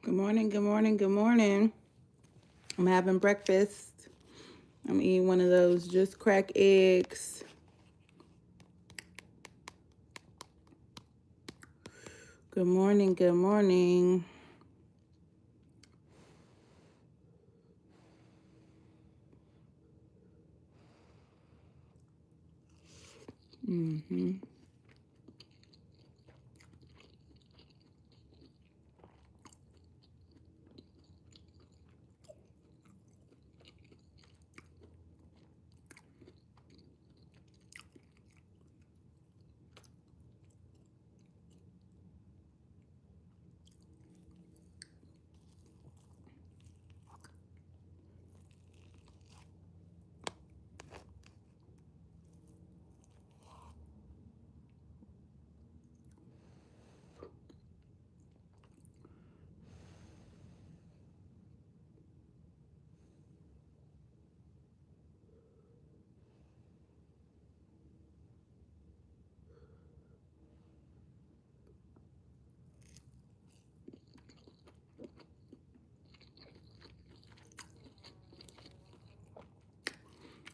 Good morning, good morning, good morning. I'm having breakfast. I'm eating one of those just crack eggs. Good morning, good morning.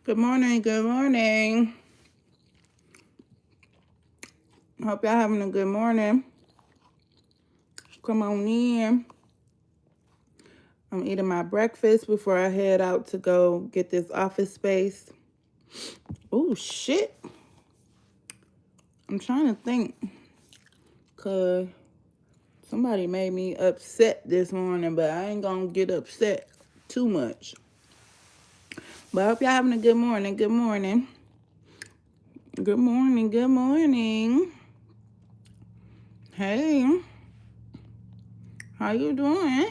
Good morning, good morning. Hope y'all having a good morning. Come on in. I'm eating my breakfast before I head out to go get this office space. Oh, shit. I'm trying to think. Because somebody made me upset this morning, but I ain't going to get upset too much. But I hope y'all having a good morning. Good morning. Good morning. Good morning. Hey. How you doing?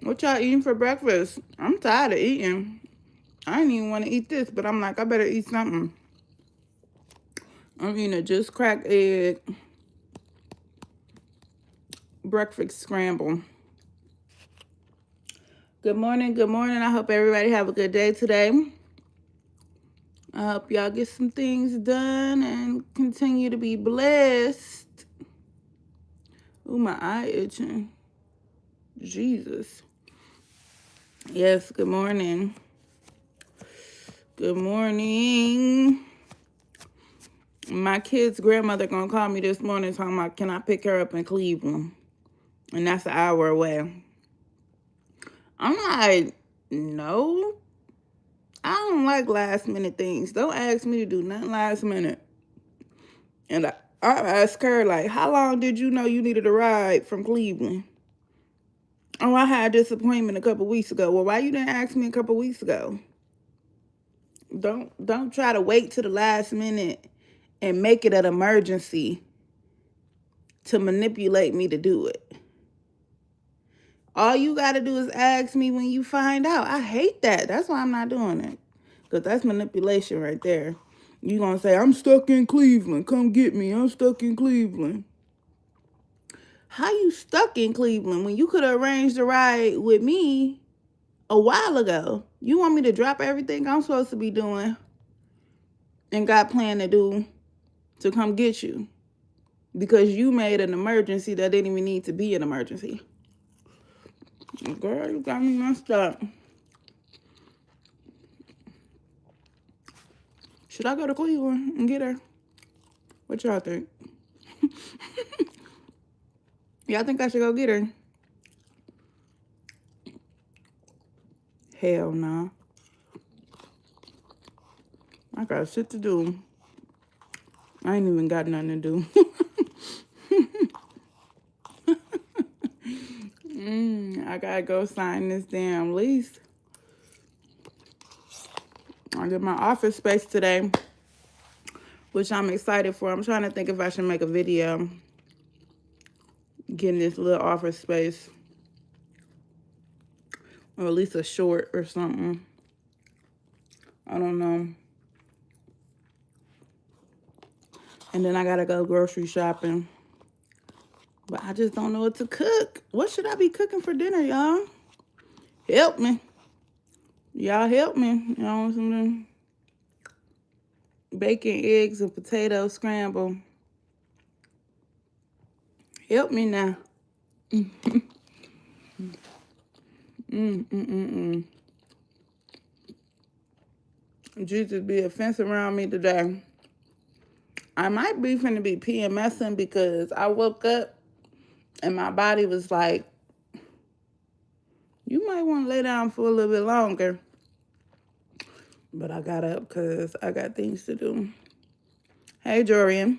What y'all eating for breakfast? I'm tired of eating. I didn't even want to eat this, but I'm like, I better eat something. I'm eating a just cracked egg breakfast scramble. Good morning. Good morning. I hope everybody have a good day today. I hope y'all get some things done and continue to be blessed. Ooh, my eye itching. Jesus. Yes, good morning. Good morning. My kid's grandmother gonna call me this morning talking about, can I pick her up in Cleveland? And that's an hour away. I'm like, no. I don't like last minute things. Don't ask me to do nothing last minute. And I asked her, like, how long did you know you needed a ride from Cleveland? Oh, I had this appointment a couple weeks ago. Well, why you didn't ask me a couple weeks ago? Don't try to wait to the last minute and make it an emergency to manipulate me to do it. All you got to do is ask me when you find out. I hate that. That's why I'm not doing it. Because that's manipulation right there. You going to say, I'm stuck in Cleveland. Come get me. I'm stuck in Cleveland. How you stuck in Cleveland when you could have arranged a ride with me a while ago? You want me to drop everything I'm supposed to be doing and got planned to do to come get you because you made an emergency that didn't even need to be an emergency. Girl, you got me messed up. Should I go to Cleveland and get her? What y'all think? Y'all think I should go get her? Hell no. I got shit to do. I ain't even got nothing to do. I gotta go sign this damn lease. I get my office space today, which I'm excited for. I'm trying to think if I should make a video getting this little office space, or at least a short or something. I don't know. And then I gotta go grocery shopping. But I just don't know what to cook. What should I be cooking for dinner, y'all? Help me. Y'all help me. Y'all want some bacon, eggs, and potato scramble? Help me now. Jesus be a fence around me today. I might be finna be PMSing because I woke up and my body was like, you might want to lay down for a little bit longer. But I got up because I got things to do. Hey, Jorian.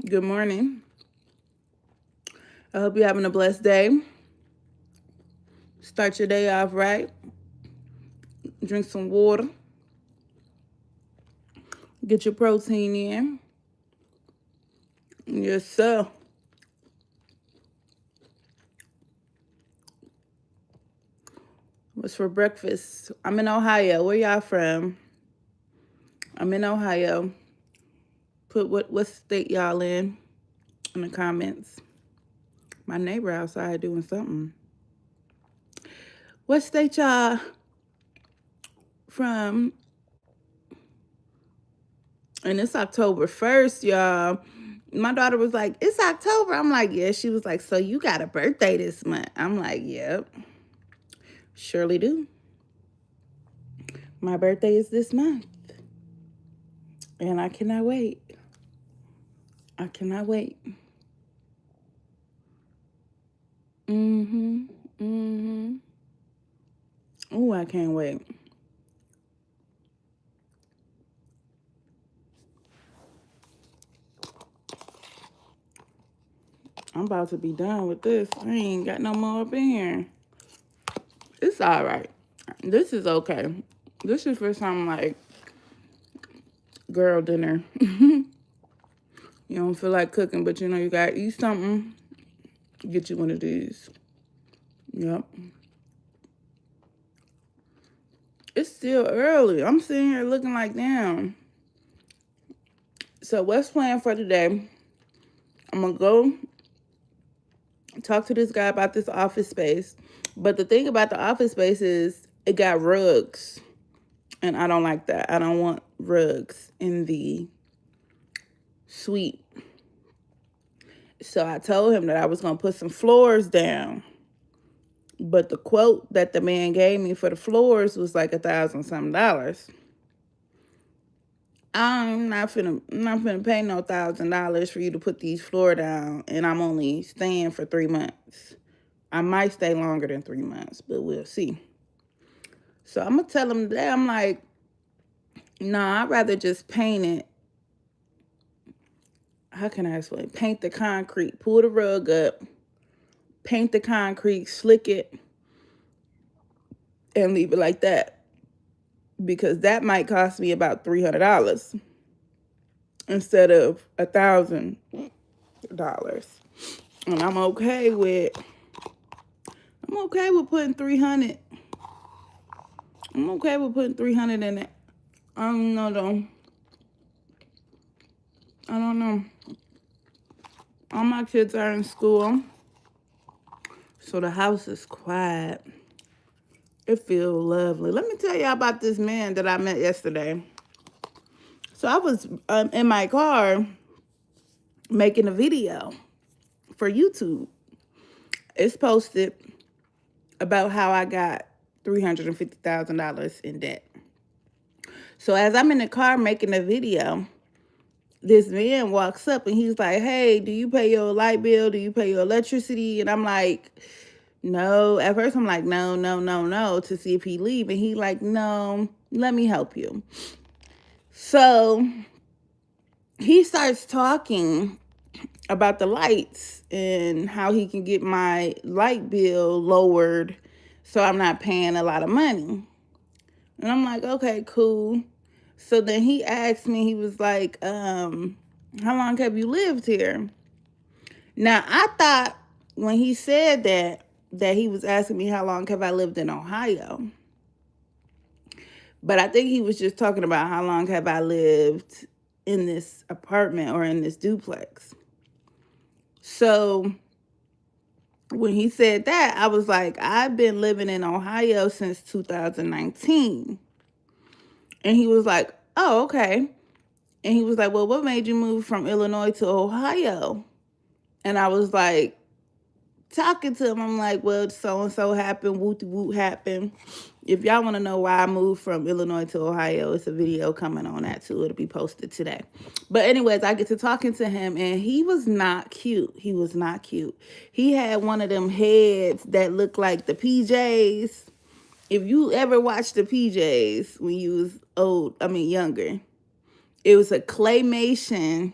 Good morning. I hope you're having a blessed day. Start your day off right. Drink some water. Get your protein in. Yes, sir. What's for breakfast? I'm in Ohio. Where y'all from? I'm in Ohio. Put what state y'all in the comments. My neighbor outside doing something. What state y'all from? And it's October 1st, y'all. My daughter was like, it's October. I'm like, yeah. She was like, so you got a birthday this month? I'm like, yep. Surely do. My birthday is this month. And I cannot wait. I cannot wait. Oh, I can't wait. I'm about to be done with this. I ain't got no more up in here. It's all right. This is okay. This is for some like girl dinner. You don't feel like cooking, but you know you gotta eat something. Get you one of these. Yep. It's still early. I'm sitting here looking like, damn. So what's planned for today? I'm gonna go talk to this guy about this office space. But the thing about the office space is it got rugs. And I don't like that. I don't want rugs in the suite. So I told him that I was going to put some floors down. But the quote that the man gave me for the floors was like $1,000-something. I'm not finna pay no $1,000 for you to put these floor down, and I'm only staying for 3 months. I might stay longer than 3 months, but we'll see. So I'm gonna tell him today, I'm like, nah, I'd rather just paint it. How can I explain? Paint the concrete, pull the rug up, paint the concrete, slick it, and leave it like that. Because that might cost me about $300 instead of $1,000. And I'm okay with putting 300. I'm okay with putting 300 in it. I don't know though. I don't know. All my kids are in school, so the house is quiet. It feels lovely. Let me tell y'all about this man that I met yesterday. So I was in my car making a video for YouTube. It's posted about how I got $350,000 in debt. So as I'm in the car making a video, this man walks up and he's like, hey, do you pay your light bill? Do you pay your electricity? And I'm like, no. At first I'm like, no, to see if he leave. And he like, no, let me help you. So he starts talking about the lights and how he can get my light bill lowered so I'm not paying a lot of money. And I'm like, okay, cool. So then he asked me, he was like, how long have you lived here? Now, I thought when he said that he was asking me how long have I lived in Ohio. But I think he was just talking about how long have I lived in this apartment or in this duplex. So when he said that, I was like, I've been living in Ohio since 2019. And he was like, oh, okay. And he was like, well, what made you move from Illinois to Ohio? And I was like, talking to him, I'm like, well, so-and-so happened, woot happened. If y'all want to know why I moved from Illinois to Ohio, it's a video coming on that too. It'll be posted today. But anyways, I get to talking to him, and he was not cute. He was not cute. He had one of them heads that looked like the PJs. If you ever watched the PJs when you was younger, it was a claymation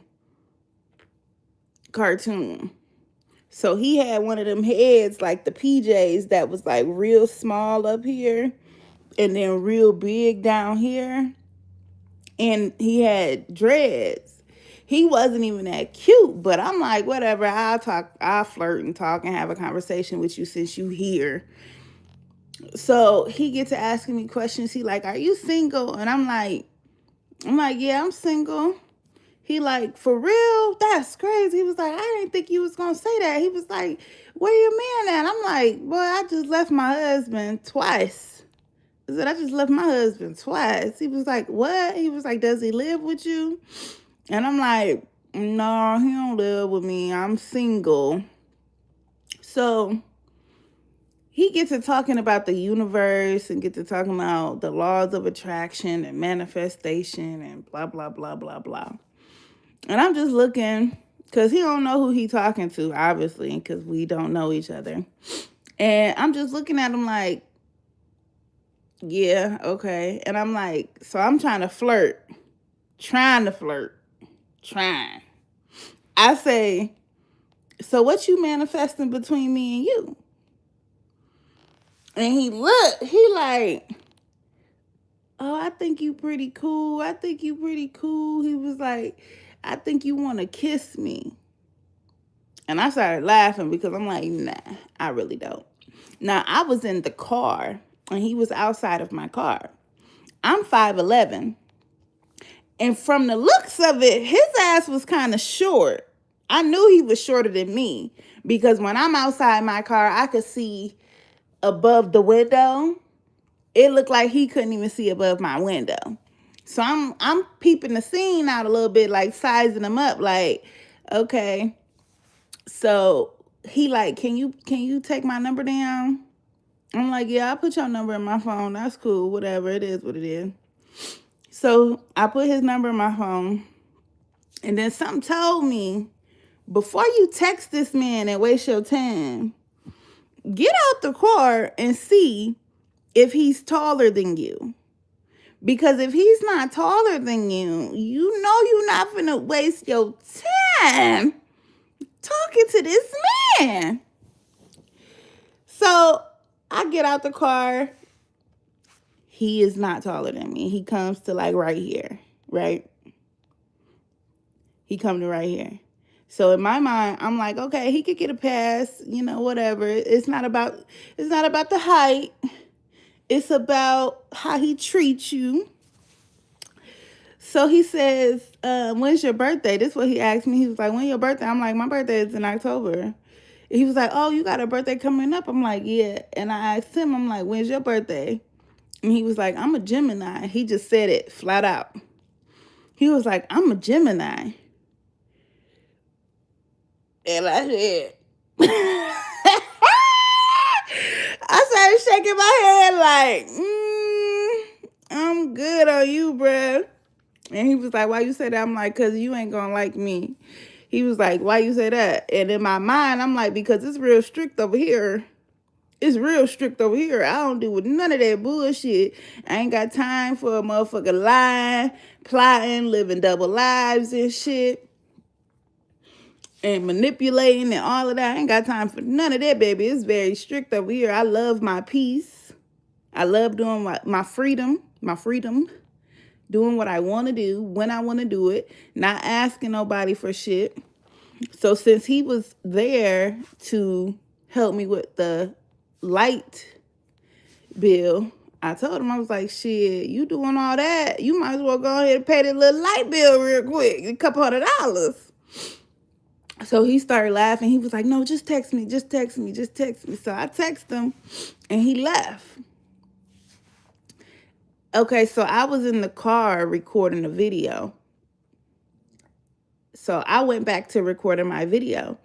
cartoon. So he had one of them heads like the PJs that was like real small up here and then real big down here. And he had dreads. He wasn't even that cute, but I'm like, whatever, I'll flirt and talk and have a conversation with you since you here. So he gets to asking me questions. He like, are you single? And I'm like, yeah, I'm single. He like, for real? That's crazy. He was like, I didn't think you was going to say that. He was like, where your man at? I'm like, boy, I just left my husband twice. I said, I just left my husband twice. He was like, what? He was like, does he live with you? And I'm like, no, he don't live with me. I'm single. So he gets to talking about the universe and get to talking about the laws of attraction and manifestation and blah, blah, blah, blah, blah. And I'm just looking, because he don't know who he talking to, obviously, because we don't know each other. And I'm just looking at him like, yeah, okay. And I'm like, so I'm trying to flirt. I say, so what you manifesting between me and you? And he like, oh, I think you pretty cool. He was like, I think you want to kiss me. And I started laughing because I'm like, nah, I really don't. Now, I was in the car and he was outside of my car. I'm 5'11". And from the looks of it, his ass was kind of short. I knew he was shorter than me because when I'm outside my car, I could see above the window. It looked like he couldn't even see above my window. So I'm peeping the scene out a little bit, like sizing him up, like, okay. So he like, can you take my number down? I'm like, yeah, I'll put your number in my phone. That's cool. Whatever. It is what it is. So I put his number in my phone. And then something told me, before you text this man and waste your time, get out the car and see if he's taller than you. Because if he's not taller than you, you know you're not finna waste your time talking to this man. So I get out the car. He is not taller than me. He comes to like right here, right? He come to right here. So in my mind, I'm like, okay, he could get a pass, whatever. It's not about the height. It's about how he treats you. So he says, when's your birthday? This is what he asked me. He was like, when's your birthday? I'm like, my birthday is in October. He was like, oh, you got a birthday coming up? I'm like, yeah. And I asked him, I'm like, when's your birthday? And he was like, I'm a Gemini. He just said it flat out. He was like, I'm a Gemini. And I said, I started shaking my head like, I'm good on you, bruh. And he was like, why you say that? I'm like, because you ain't going to like me. He was like, why you say that? And in my mind, I'm like, because it's real strict over here. I don't do with none of that bullshit. I ain't got time for a motherfucker lying, plotting, living double lives and shit. And manipulating and all of that. I ain't got time for none of that, baby. It's very strict over here. I love my peace. I love doing my freedom. Doing what I want to do, when I want to do it. Not asking nobody for shit. So since he was there to help me with the light bill, I told him, I was like, shit, you doing all that, you might as well go ahead and pay that little light bill real quick, a couple $100. So he started laughing. He was like, no, just text me. So I texted him and he left. Okay, so I was in the car recording a video. So I went back to recording my video.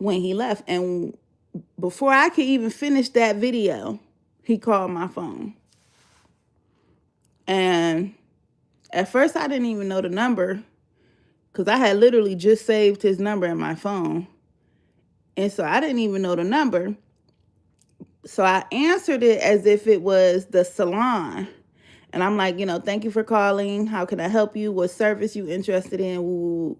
when he left. And before I could even finish that video, he called my phone. And at first I didn't even know the number because I had literally just saved his number in my phone. And so I didn't even know the number. So I answered it as if it was the salon. And I'm like, thank you for calling. How can I help you? What service you interested in? Ooh.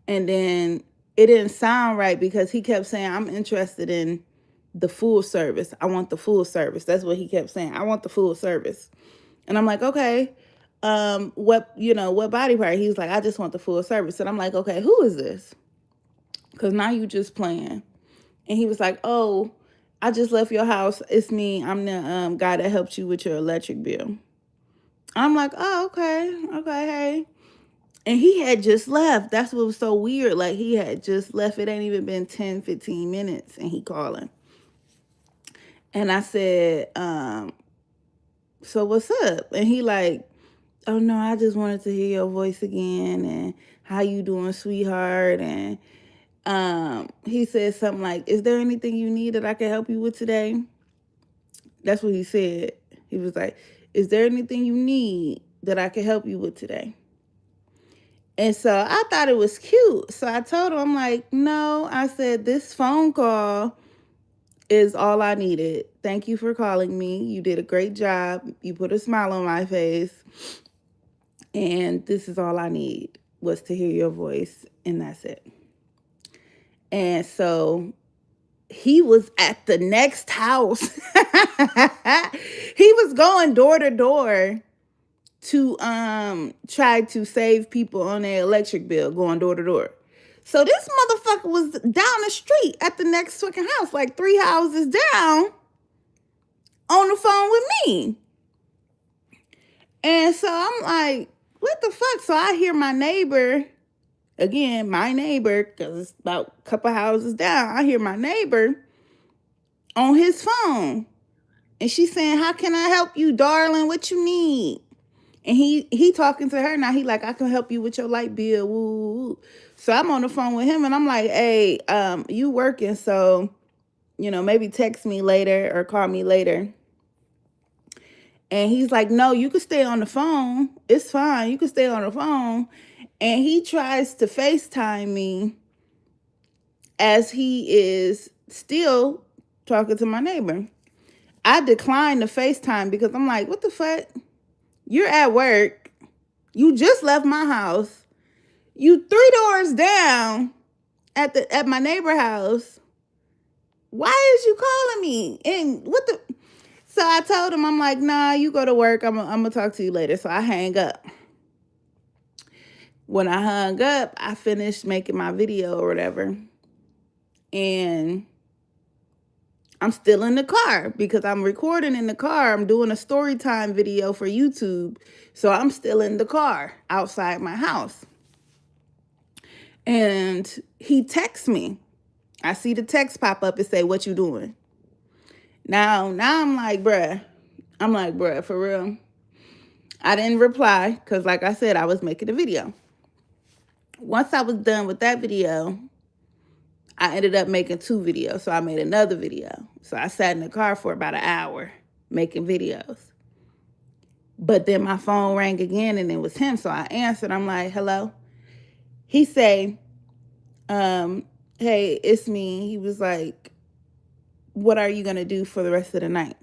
And then it didn't sound right because he kept saying, I'm interested in the full service. I want the full service. That's what he kept saying. I want the full service. And I'm like, okay, what body part? He's like, I just want the full service. And I'm like, okay, who is this? Because now you just playing. And he was like, oh, I just left your house. It's me. I'm the guy that helped you with your electric bill. I'm like, oh, okay, hey. And he had just left. That's what was so weird. Like, he had just left. It ain't even been 10, 15 minutes, and he calling. And I said, so what's up? And he like, oh, no, I just wanted to hear your voice again, and how you doing, sweetheart? And he said something like, is there anything you need that I can help you with today? That's what he said. He was like, is there anything you need that I can help you with today? And so I thought it was cute. So I told him, I'm like, no, I said, this phone call is all I needed. Thank you for calling me. You did a great job. You put a smile on my face. And this is all I need was to hear your voice. And that's it. And so he was at the next house. He was going door to door to try to save people on their electric bill, going door to door. So this motherfucker was down the street at the next fucking house, like 3 houses down, on the phone with me. And so I'm like, what the fuck? So I hear my neighbor, again, my neighbor, because it's about a couple houses down, I hear my neighbor on his phone. And she's saying, how can I help you, darling? What you need? And he talking to her now. He like, I can help you with your light bill. Woo. So I'm on the phone with him and I'm like, hey, you working. So, maybe text me later or call me later. And he's like, no, you can stay on the phone. It's fine. You can stay on the phone. And he tries to FaceTime me as he is still talking to my neighbor. I declined the FaceTime because I'm like, what the fuck? You're at work. You just left my house. You 3 doors down at my neighbor house. Why is you calling me? And what the? So I told him, I'm like, nah, you go to work. I'm gonna talk to you later. So I hang up. When I hung up, I finished making my video or whatever. And I'm still in the car because I'm recording in the car. I'm doing a story time video for YouTube. So I'm still in the car outside my house. And he texts me. I see the text pop up and say, what you doing? Now I'm like, bruh. I'm like, bruh, for real. I didn't reply because, like I said, I was making a video. Once I was done with that video, I ended up making 2 videos. So I made another video. So I sat in the car for about an hour making videos. But then my phone rang again and it was him. So I answered. I'm like, hello? He say, hey, it's me. He was like, what are you going to do for the rest of the night?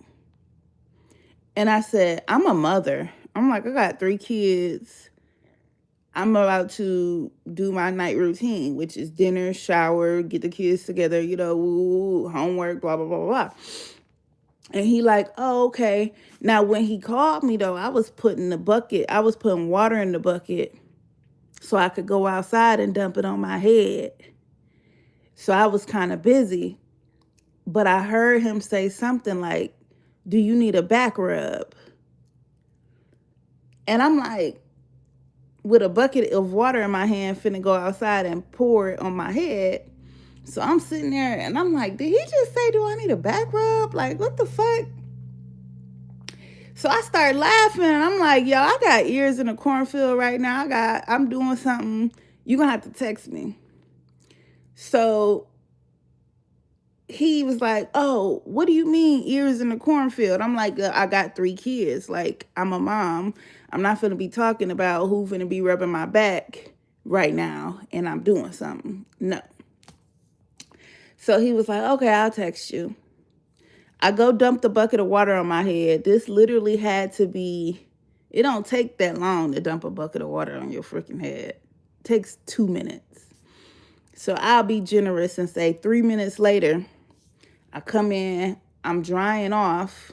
And I said, I'm a mother. I'm like, I got 3 kids. I'm about to do my night routine, which is dinner, shower, get the kids together, homework, blah, blah, blah, blah. And he like, oh, okay. Now, when he called me, though, I was putting water in the bucket so I could go outside and dump it on my head. So I was kind of busy. But I heard him say something like, do you need a back rub? And I'm like, with a bucket of water in my hand, finna go outside and pour it on my head. So I'm sitting there and I'm like, did he just say, do I need a back rub? Like, what the fuck? So I started laughing and I'm like, yo, I got ears in a cornfield right now. I'm doing something. You're gonna have to text me. So he was like, oh, what do you mean ears in the cornfield? I'm like, I got 3 kids. Like, I'm a mom. I'm not finna be talking about who finna be rubbing my back right now and I'm doing something. No. So he was like, okay, I'll text you. I go dump the bucket of water on my head. This literally had to be, it don't take that long to dump a bucket of water on your freaking head. It takes 2 minutes. So I'll be generous and say 3 minutes later, I come in, I'm drying off,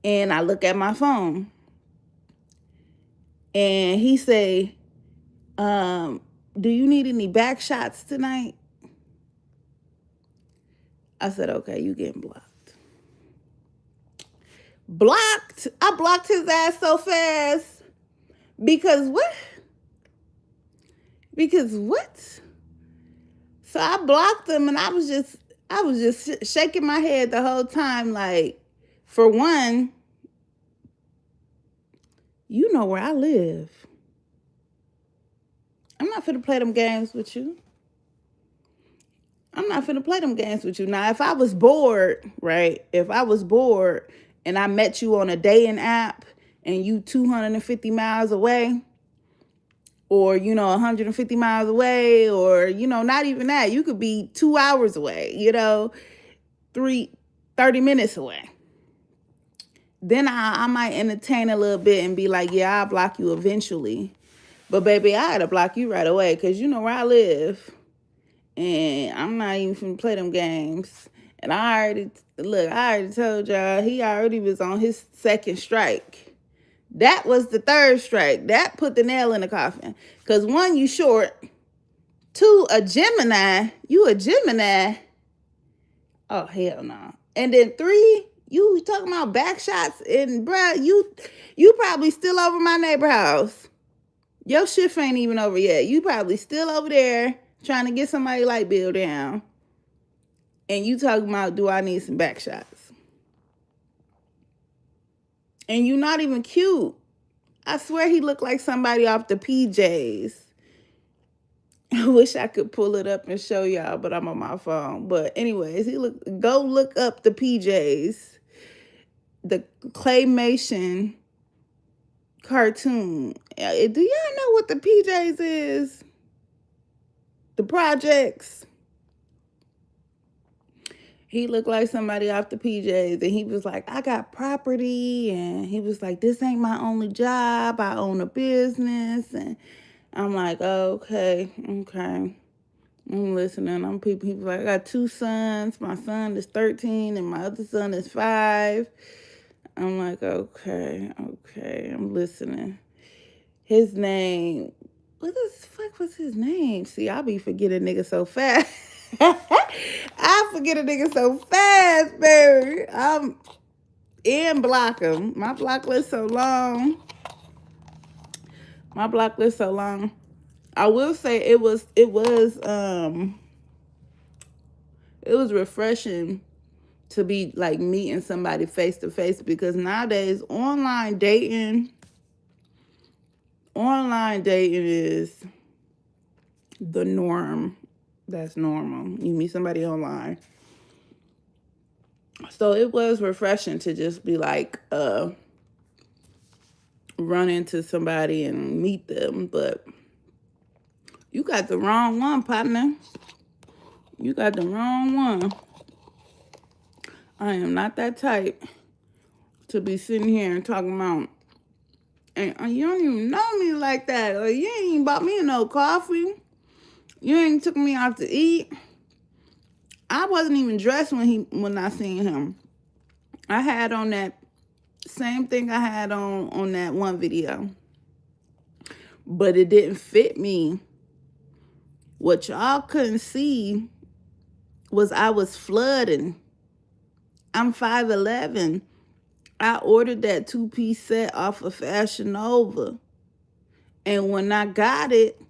and I look at my phone. And he say, do you need any back shots tonight? I said, okay, you getting blocked. Blocked? I blocked his ass so fast. Because what? So I blocked him and I was just shaking my head the whole time. Like, for one, you know where I live. I'm not finna play them games with you. Now, if I was bored, right? If I was bored and I met you on a dating app and you 250 miles away, or, 150 miles away, or, not even that. You could be 2 hours away, 30 minutes away. Then I might entertain a little bit and be like, yeah, I'll block you eventually. But baby, I had to block you right away because you know where I live. And I'm not even finna play them games. And I already told y'all, he already was on his 2nd strike. That was the 3rd strike. That put the nail in the coffin. Because 1, you short. 2, a Gemini. You a Gemini. Oh, hell no. And then 3, you talking about back shots. And bruh, you probably still over my neighbor house. Your shift ain't even over yet. You probably still over there trying to get somebody light bill down. And you talking about, do I need some back shots? And you not even cute. I swear he looked like somebody off the PJs. I wish I could pull it up and show y'all, but I'm on my phone. But anyways, go look up the PJs. The claymation cartoon. Do y'all know what the PJs is? The projects. He looked like somebody off the PJs, and he was like, I got property, and he was like, this ain't my only job. I own a business, and I'm like, okay. I'm listening. I'm people like, I got 2 sons. My son is 13, and my other son is 5. I'm like, okay. I'm listening. His name, what the fuck was his name? See, I be forgetting niggas so fast. I forget a nigga so fast, baby. And block him. My block list so long. I will say it was refreshing to be like meeting somebody face to face, because nowadays online dating is the norm. That's normal. You meet somebody online. So it was refreshing to just be like, run into somebody and meet them. But you got the wrong one, partner. You got the wrong one. I am not that type to be sitting here and talking about, and you don't even know me like that. Or you ain't even bought me no coffee. You ain't took me out to eat. I wasn't even dressed when I seen him. I had on that same thing I had on that one video. But it didn't fit me. What y'all couldn't see was I was flooding. I'm 5'11". I ordered that 2-piece set off of Fashion Nova. And when I got it,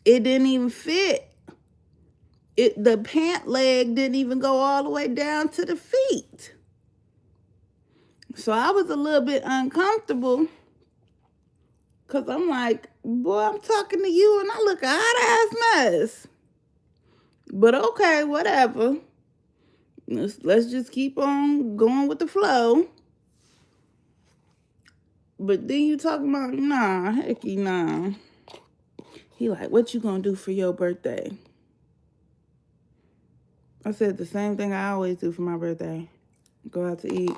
it didn't even fit. The pant leg didn't even go all the way down to the feet. So I was a little bit uncomfortable, because I'm like, boy, I'm talking to you and I look a hot ass mess. But okay, whatever. Let's just keep on going with the flow. But then you talking about, nah, hecky nah. He like, what you gonna do for your birthday? I said the same thing I always do for my birthday. Go out to eat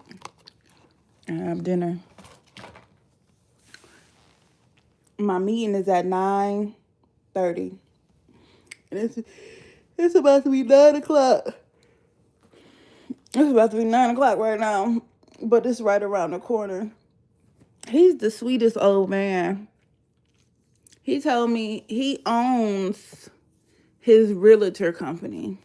and have dinner. My meeting is at 9:30. And it's about to be 9 o'clock. It's about to be 9 o'clock right now. But it's right around the corner. He's the sweetest old man. He told me he owns his realtor company.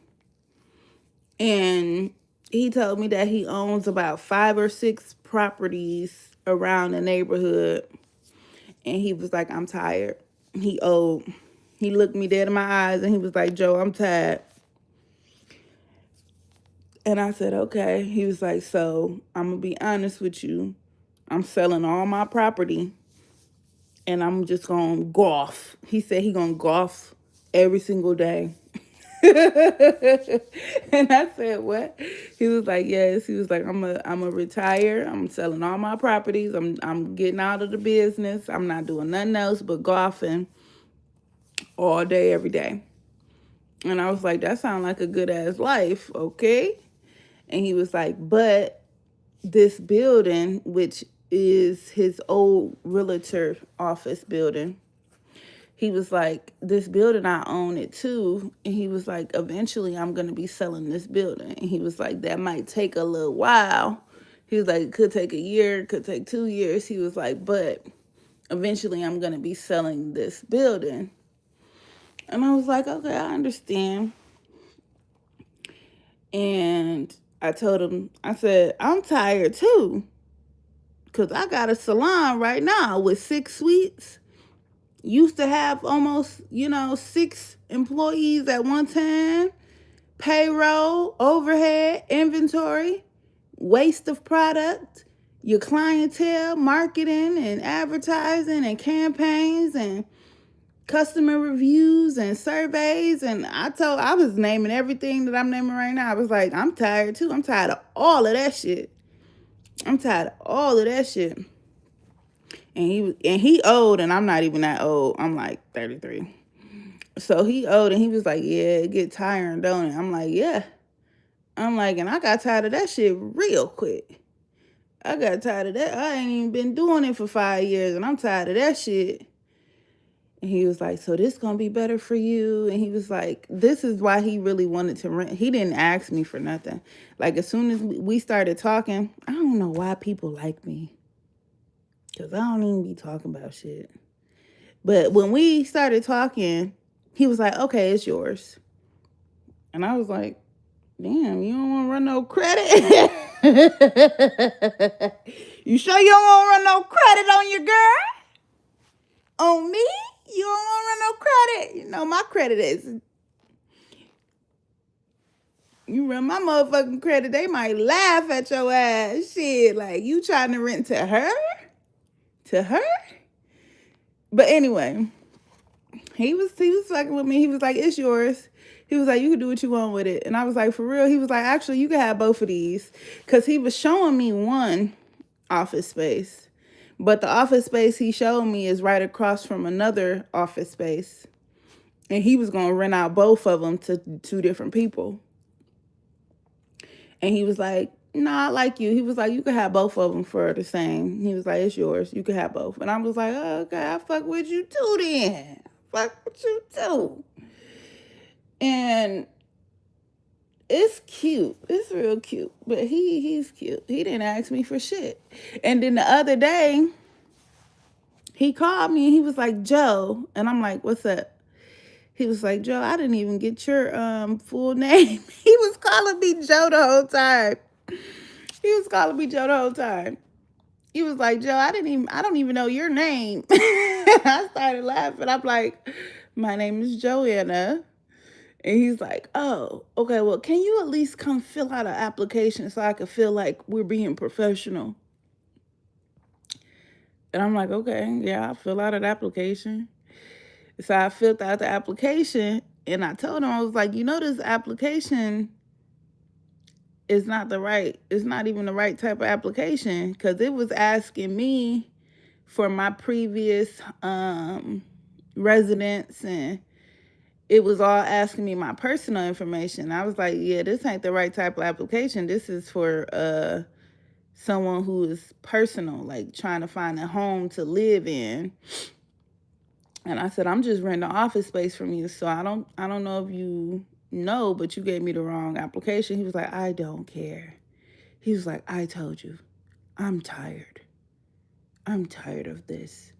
And he told me that he owns about 5 or 6 properties around the neighborhood. And he was like, I'm tired. He old. He looked me dead in my eyes and he was like, Joe, I'm tired. And I said, okay. He was like, so I'm going to be honest with you. I'm selling all my property and I'm just going to golf. He said he going to golf every single day. And I said, what? He was like, yes. He was like, I'm a retire. I'm selling all my properties. I'm getting out of the business. I'm not doing nothing else but golfing all day, every day. And I was like, that sounds like a good ass life, okay? And he was like, but this building, which is his old realtor office building, he was like, this building, I own it too. And he was like, eventually I'm going to be selling this building. And he was like, that might take a little while. He was like, it could take a year, it could take 2 years. He was like, but eventually I'm going to be selling this building. And I was like, okay, I understand. And I told him, I said, I'm tired too. Because I got a salon right now with 6 suites. Used to have almost, 6 employees at one time. Payroll, overhead, inventory, waste of product, your clientele, marketing and advertising and campaigns and customer reviews and surveys. And I was naming everything that I'm naming right now. I was like, I'm tired too. I'm tired of all of that shit. And he old, and I'm not even that old. I'm like 33. So he old, and he was like, yeah, it get tiring, don't it? I'm like, yeah. I'm like, and I got tired of that shit real quick. I got tired of that. I ain't even been doing it for 5 years, and I'm tired of that shit. And he was like, so this gonna be better for you? And he was like, this is why he really wanted to rent. He didn't ask me for nothing. Like, as soon as we started talking, I don't know why people like me. Because I don't even be talking about shit. But when we started talking, he was like, okay, it's yours. And I was like, damn, you don't want to run no credit? You sure you don't want to run no credit on your girl? On me? You don't want to run no credit? You know, my credit is... You run my motherfucking credit, they might laugh at your ass. Shit, like, you trying to rent to her? To her? But anyway, he was fucking with me. He was like, it's yours. He was like, you can do what you want with it. And I was like, for real? He was like, actually, you can have both of these. Because he was showing me one office space. But the office space he showed me is right across from another office space. And he was going to rent out both of them to 2 different people. And he was like, nah, I like you. He was like, you can have both of them for the same. He was like, it's yours. You can have both. And I was like, oh, okay, I fuck with you too then. Fuck with you too. And it's cute. It's real cute. But he's cute. He didn't ask me for shit. And then the other day, he called me and he was like, Joe. And I'm like, what's up? He was like, Joe, I didn't even get your full name. He was calling me Joe the whole time. He was like, Joe, I don't even know your name. I started laughing. I'm like, my name is Joanna. And he's like, oh, okay, well, can you at least come fill out an application so I can feel like we're being professional? And I'm like, okay, yeah, I'll fill out an application. So I filled out the application, and I told him, I was like, this application, it's not even the right type of application, because it was asking me for my previous residence, and it was all asking me my personal information. I was like, yeah, this ain't the right type of application. This is for someone who is personal, like trying to find a home to live in. And I said, I'm just renting office space from you, so I don't know if you know, but you gave me the wrong application. He was like, I don't care. He was like, I told you, I'm tired. I'm tired of this.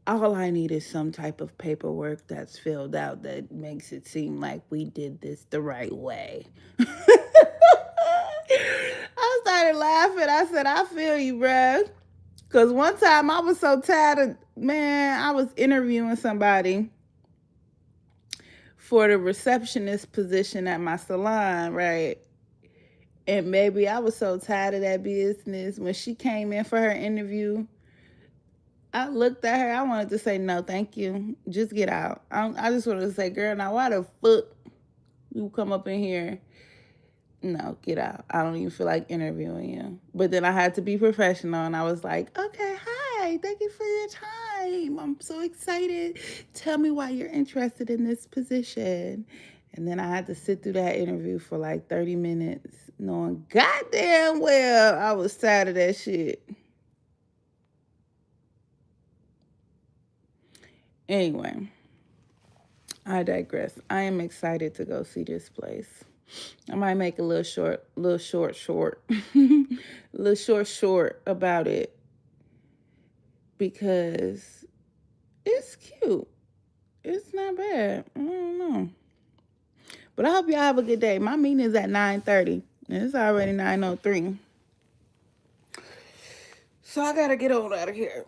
All I need is some type of paperwork that's filled out that makes it seem like we did this the right way. I started laughing. I said, I feel you, bruh. Because one time I was so tired of, man, I was interviewing somebody for the receptionist position at my salon, right? And maybe I was so tired of that business. When she came in for her interview, I looked at her. I wanted to say, no, thank you. Just get out. I just wanted to say, girl, now why the fuck you come up in here? No, get out. I don't even feel like interviewing you. But then I had to be professional, and I was like, okay, hi, thank you for your time. I'm so excited. Tell me why you're interested in this position. And then I had to sit through that interview for like 30 minutes, knowing goddamn well I was tired of that shit. Anyway, I digress. I am excited to go see this place. I might make a little short about it, because it's cute. It's not bad. I don't know. But I hope y'all have a good day. My meeting is at 9:30, and it's already 9:03. So I gotta get on out of here.